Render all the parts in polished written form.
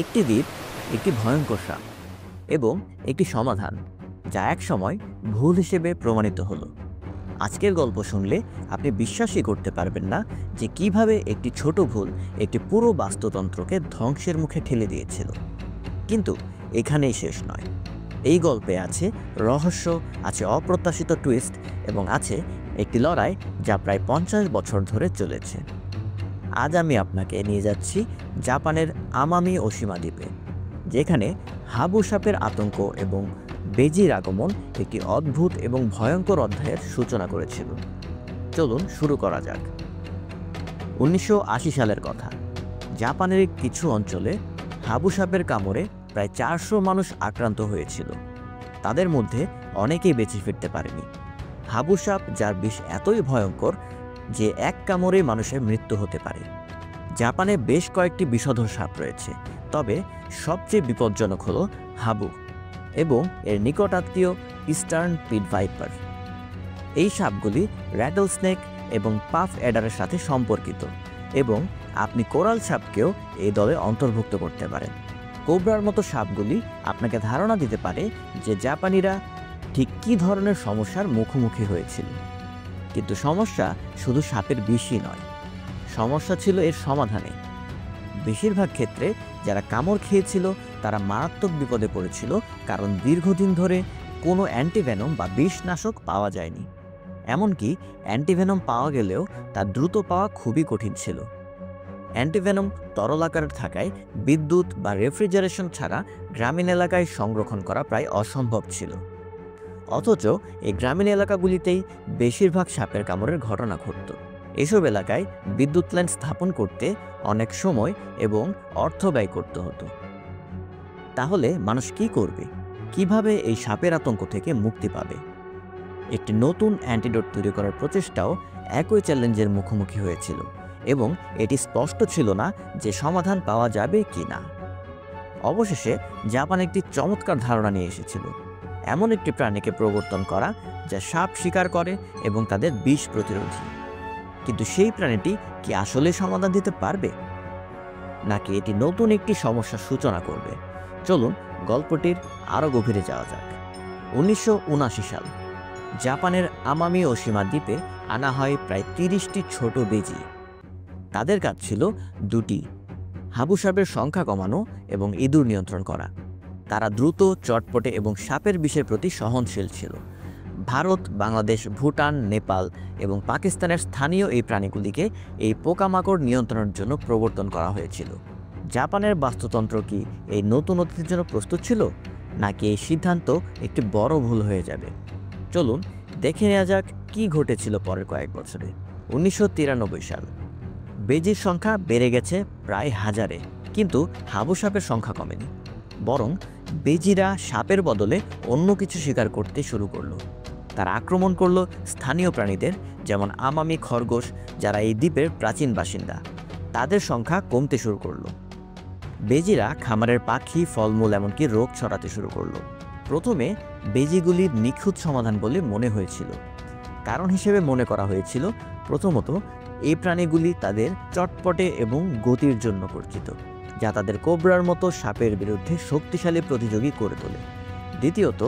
একটি দ্বীপ, একটি ভয়ঙ্কর সাপ এবং একটি সমাধান যা একসময় ভুল হিসেবে প্রমাণিত হলো। আজকের গল্প শুনলে আপনি বিশ্বাসই করতে পারবেন না যে কিভাবে একটি ছোট ভুল একটি পুরো বাস্তুতন্ত্রকে ধ্বংসের মুখে ঠেলে দিয়েছিল। কিন্তু এখানেই শেষ নয়। এই গল্পে আছে রহস্য, আছে অপ্রত্যাশিত টুইস্ট এবং আছে একটি লড়াই যা প্রায় 50 বছর ধরে চলেছে। আজ আমি আপনাকে নিয়ে যাচ্ছি জাপানের আমামি ওশিমা দ্বীপে, যেখানে হাবু সাপের আতঙ্ক এবং বেজির আগমন একটি অদ্ভুত এবং ভয়ঙ্কর অধ্যায়ের সূচনা করেছিল। চলুন শুরু করা যাক। 1980 সালের কথা। জাপানের কিছু অঞ্চলে হাবু সাপের কামড়ে প্রায় 400 মানুষ আক্রান্ত হয়েছিল। তাদের মধ্যে অনেকেই বেঁচে ফিরতে পারেনি। হাবু সাপ, যার বিষ এতই ভয়ঙ্কর যে এক কামড়ে মানুষের মৃত্যু হতে পারে। জাপানে বেশ কয়েকটি বিষধর সাপ রয়েছে, তবে সবচেয়ে বিপজ্জনক হলো হাবু এবং এর নিকট আত্মীয় ইস্টার্ন পিট ভাইপার। এই সাপগুলি র্যাটল স্নেক এবং পাফ অ্যাডারের সাথে সম্পর্কিত এবং আপনি কোরাল সাপকেও এই দলে অন্তর্ভুক্ত করতে পারেন। কোবরার মতো সাপগুলি আপনাকে ধারণা দিতে পারে যে জাপানিরা ঠিক কী ধরনের সমস্যার মুখোমুখি হয়েছিল। কিন্তু সমস্যা শুধু সাপের বিষই নয়, সমস্যা ছিল এর সমাধানে। বেশিরভাগ ক্ষেত্রে যারা কামড় খেয়েছিল তারা মারাত্মক বিপদে পড়েছিল, কারণ দীর্ঘদিন ধরে কোনো অ্যান্টিভেনম বা বিষনাশক পাওয়া যায়নি। এমনকি অ্যান্টিভেনম পাওয়া গেলেও তা দ্রুত পাওয়া খুবই কঠিন ছিল। অ্যান্টিভেনম তরল আকারে থাকায় বিদ্যুৎ বা রেফ্রিজারেশন ছাড়া গ্রামীণ এলাকায় সংরক্ষণ করা প্রায় অসম্ভব ছিল। অথচ এই গ্রামীণ এলাকাগুলিতেই বেশিরভাগ সাপের কামড়ের ঘটনা ঘটত। এসব এলাকায় বিদ্যুৎ লাইন স্থাপন করতে অনেক সময় এবং অর্থ ব্যয় করতে হতো। তাহলে মানুষ কি করবে? কিভাবে এই সাপের আতঙ্ক থেকে মুক্তি পাবে? একটি নতুন অ্যান্টিডোট তৈরি করার প্রচেষ্টাও একই চ্যালেঞ্জের মুখোমুখি হয়েছিল এবং এটি স্পষ্ট ছিল না যে সমাধান পাওয়া যাবে কি না। অবশেষে জাপান একটি চমৎকার ধারণা নিয়ে এসেছিল, এমন একটি প্রাণীকে প্রবর্তন করা যা সাপ শিকার করে এবং তাদের বিষ প্রতিরোধী। কিন্তু সেই প্রাণীটি কি আসলে সমাধান দিতে পারবে, নাকি এটি নতুন একটি সমস্যার সূচনা করবে? চলুন গল্পটির আরও গভীরে যাওয়া যাক। 1979 সাল। জাপানের আমামি ওশিমা দ্বীপে আনা হয় প্রায় 30টি ছোট বেজি। তাদের কাজ ছিল দুটি: হাবু সাপের সংখ্যা কমানো এবং ইঁদুর নিয়ন্ত্রণ করা। তারা দ্রুত, চটপটে এবং সাপের বিষের প্রতি সহনশীল ছিল। ভারত, বাংলাদেশ, ভুটান, নেপাল এবং পাকিস্তানের স্থানীয় এই প্রাণীগুলিকে এই পোকামাকড় নিয়ন্ত্রণের জন্য প্রবর্তন করা হয়েছিল। জাপানের বাস্তুতন্ত্র কি এই নতুন অতিথির জন্য প্রস্তুত ছিল, নাকি এই সিদ্ধান্ত একটি বড় ভুল হয়ে যাবে? চলুন দেখে নেওয়া যাক কী ঘটেছিল পরের কয়েক বছরে। 1993 সাল। বেজির সংখ্যা বেড়ে গেছে প্রায় 1000-এ, কিন্তু হাবু সাপের সংখ্যা কমেনি। বরং বেজিরা সাপের বদলে অন্য কিছু শিকার করতে শুরু করলো। তারা আক্রমণ করলো স্থানীয় প্রাণীদের, যেমন আমামি খরগোশ, যারা এই দ্বীপের প্রাচীন বাসিন্দা। তাদের সংখ্যা কমতে শুরু করলো। বেজিরা খামারের পাখি, ফলমূল, এমনকি রোগ ছড়াতে শুরু করলো। প্রথমে বেজিগুলির নিখুঁত সমাধান বলে মনে হয়েছিল। কারণ হিসেবে মনে করা হয়েছিল, প্রথমত এই প্রাণীগুলি তাদের চটপটে এবং গতির জন্য পরিচিত, যা তাদের কোবরার মতো সাপের বিরুদ্ধে শক্তিশালী প্রতিযোগী করে তোলে। দ্বিতীয়ত,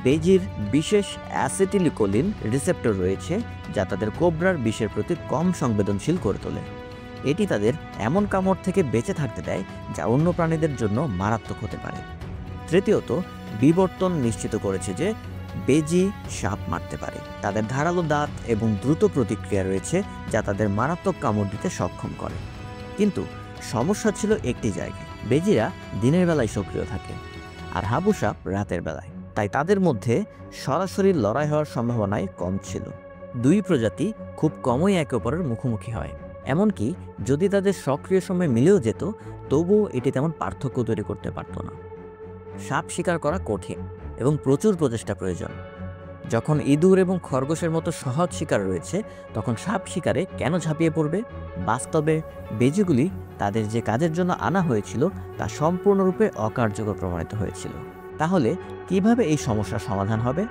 বেজির বিশেষ অ্যাসিটিলিকোলিন রিসেপ্টর রয়েছে, যা তাদের কোবরার বিষের প্রতি কম সংবেদনশীল করে তোলে। এটি তাদের এমন কামড় থেকে বেঁচে থাকতে দেয় যা অন্য প্রাণীদের জন্য মারাত্মক হতে পারে। তৃতীয়ত, বিবর্তন নিশ্চিত করেছে যে বেজি সাপ মারতে পারে। তাদের ধারালো দাঁত এবং দ্রুত প্রতিক্রিয়া রয়েছে, যা তাদের মারাত্মক কামড় দিতে সক্ষম করে। কিন্তু সমস্যা ছিল একটি জায়গায়: বেজিরা দিনের বেলায় সক্রিয় থাকে আর হাবু সাপ রাতের বেলায়। তাই তাদের মধ্যে সরাসরি লড়াই হওয়ার সম্ভাবনাই কম ছিল। দুই প্রজাতি খুব কমই একে অপরের মুখোমুখি হয়। এমনকি যদি তাদের সক্রিয় সময় মিলেও যেত, তবুও এটি তেমন পার্থক্য তৈরি করতে পারত না। সাপ শিকার করা কঠিন এবং প্রচুর প্রচেষ্টা প্রয়োজন। যখন ইঁদুর এবং খরগোশের মতো সহজ শিকার রয়েছে, তখন সাপ শিকারে কেন ঝাঁপিয়ে পড়বে? বাস্তবে বেজিগুলি তাদের যে কাজের জন্য আনা হয়েছিল তা সম্পূর্ণরূপে অকার্যকর প্রমাণিত হয়েছিল। তাহলে কিভাবে এই সমস্যার সমাধান হবে?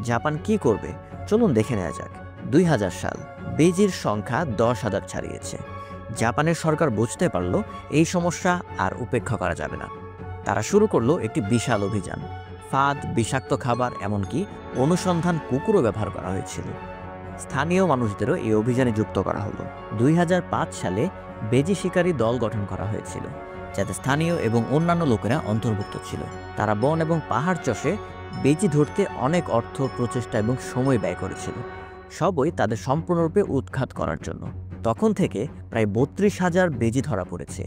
জাপান কি করবে? চলুন দেখে নেওয়া যাক। 2000 সাল। বেজির সংখ্যা 10,000 ছাড়িয়েছে। জাপানের সরকার বুঝতে পারল এই সমস্যা আর উপেক্ষা করা যাবে না। তারা শুরু করলো একটি বিশাল অভিযান। ফাঁদ, বিষাক্ত খাবার, এমনকি অনুসন্ধান কুকুরও ব্যবহার করা হয়েছিল। স্থানীয় মানুষদেরও এই অভিযানে যুক্ত করা হলো। 2005 সালে বেজি শিকারী দল গঠন করা হয়েছিল, যাতে স্থানীয় এবং অন্যান্য লোকেরা অন্তর্ভুক্ত ছিল। তারা বন এবং পাহাড় চষে বেজি ধরতে অনেক অর্থ, প্রচেষ্টা এবং সময় ব্যয় করেছিল, সবই তাদের সম্পূর্ণরূপে উৎখাত করার জন্য। তখন থেকে প্রায় 32,000 বেজি ধরা পড়েছে।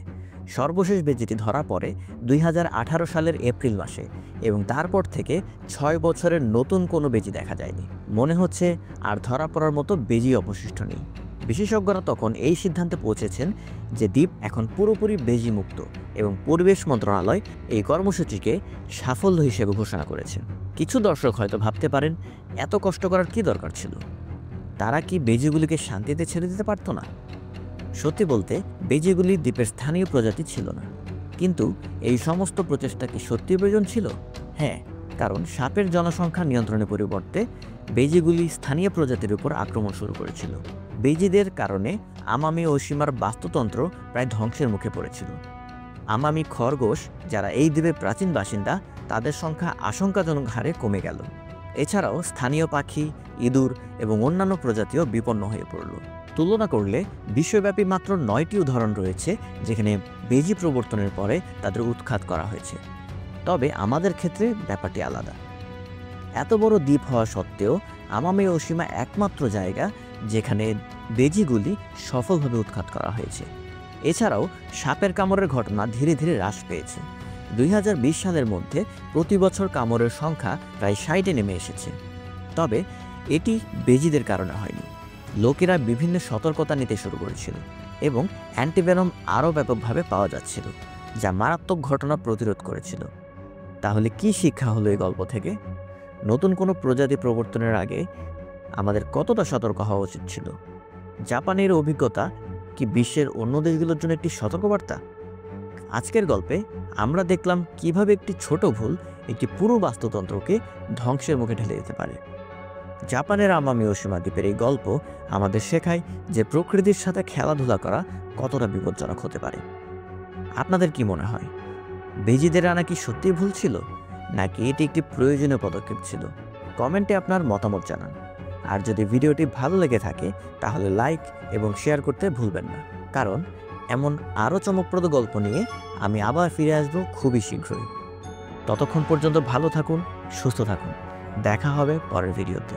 সর্বশেষ বেজিটি ধরা পড়ে 2018 সালের এপ্রিল মাসে, এবং তারপর থেকে 6 বছরের নতুন কোনো বেজি দেখা যায়নি। মনে হচ্ছে আর ধরা পড়ার মতো বেজি অবশিষ্ট নেই। বিশেষজ্ঞরা তখন এই সিদ্ধান্তে পৌঁছেছেন যে দ্বীপ এখন পুরোপুরি বেজি মুক্ত, এবং পরিবেশ মন্ত্রণালয় এই কর্মসূচিকে সাফল্য হিসেবে ঘোষণা করেছে। কিছু দর্শক হয়তো ভাবতে পারেন, এত কষ্ট করার কী দরকার ছিল? তারা কি বেজিগুলিকে শান্তিতে ছেড়ে দিতে পারত না? সত্যি বলতে, বেজিগুলি দ্বীপের স্থানীয় প্রজাতি ছিল না। কিন্তু এই সমস্ত প্রচেষ্টা কি সত্যি প্রয়োজন ছিল? হ্যাঁ, কারণ সাপের জনসংখ্যা নিয়ন্ত্রণের পরিবর্তে বেজিগুলি স্থানীয় প্রজাতির উপর আক্রমণ শুরু করেছিল। বেজিদের কারণে আমামি ওশিমার বাস্তুতন্ত্র প্রায় ধ্বংসের মুখে পড়েছিল। আমামি খরগোশ, যারা এই দ্বীপের প্রাচীন বাসিন্দা, তাদের সংখ্যা আশঙ্কাজনক হারে কমে গেল। এছাড়াও স্থানীয় পাখি, ইঁদুর এবং অন্যান্য প্রজাতিও বিপন্ন হয়ে পড়ল। তুলনা করলে বিশ্বব্যাপী মাত্র 9টি উদাহরণ রয়েছে যেখানে বেজি প্রবর্তনের পরে তাদের উৎখাত করা হয়েছে। তবে আমাদের ক্ষেত্রে ব্যাপারটি আলাদা। এত বড় দ্বীপ হওয়া সত্ত্বেও আমামি ওশিমা একমাত্র জায়গা যেখানে বেজিগুলি সফলভাবে উৎখাত করা হয়েছে। এছাড়াও সাপের কামড়ের ঘটনা ধীরে ধীরে হ্রাস পেয়েছে। 2020 সালের মধ্যে প্রতি বছর কামড়ের সংখ্যা প্রায় 60-এ নেমে এসেছে। তবে এটি বেজিদের কারণে হয়নি। লোকেরা বিভিন্ন সতর্কতা নিতে শুরু করেছিল, এবং অ্যান্টিভেনম আরও ব্যাপকভাবে পাওয়া যাচ্ছিল, যা মারাত্মক ঘটনা প্রতিরোধ করেছিল। তাহলে কি শিক্ষা হলো এই গল্প থেকে? নতুন কোনো প্রজাতি প্রবর্তনের আগে আমাদের কতটা সতর্ক হওয়া উচিত ছিল? জাপানের অভিজ্ঞতা কি বিশ্বের অন্য দেশগুলোর জন্য একটি সতর্কবার্তা? আজকের গল্পে আমরা দেখলাম কিভাবে একটি ছোট ভুল একটি পুরো বাস্তুতন্ত্রকে ধ্বংসের মুখে ঠেলে দিতে পারে। জাপানের আমামি ওশিমা দ্বীপের এই গল্প আমাদের শেখায় যে প্রকৃতির সাথে খেলাধুলা করা কতটা বিপজ্জনক হতে পারে। আপনাদের কি মনে হয়, বেজিদের আনা কি সত্যিই ভুল ছিল, নাকি এটি একটি প্রয়োজনীয় পদক্ষেপ ছিল? কমেন্টে আপনার মতামত জানান। আর যদি ভিডিওটি ভালো লেগে থাকে তাহলে লাইক এবং শেয়ার করতে ভুলবেন না, কারণ এমন আরও চমকপ্রদ গল্প নিয়ে আমি আবার ফিরে আসবো খুবই শীঘ্রই। ততক্ষণ পর্যন্ত ভালো থাকুন, সুস্থ থাকুন। দেখা হবে পরের ভিডিওতে।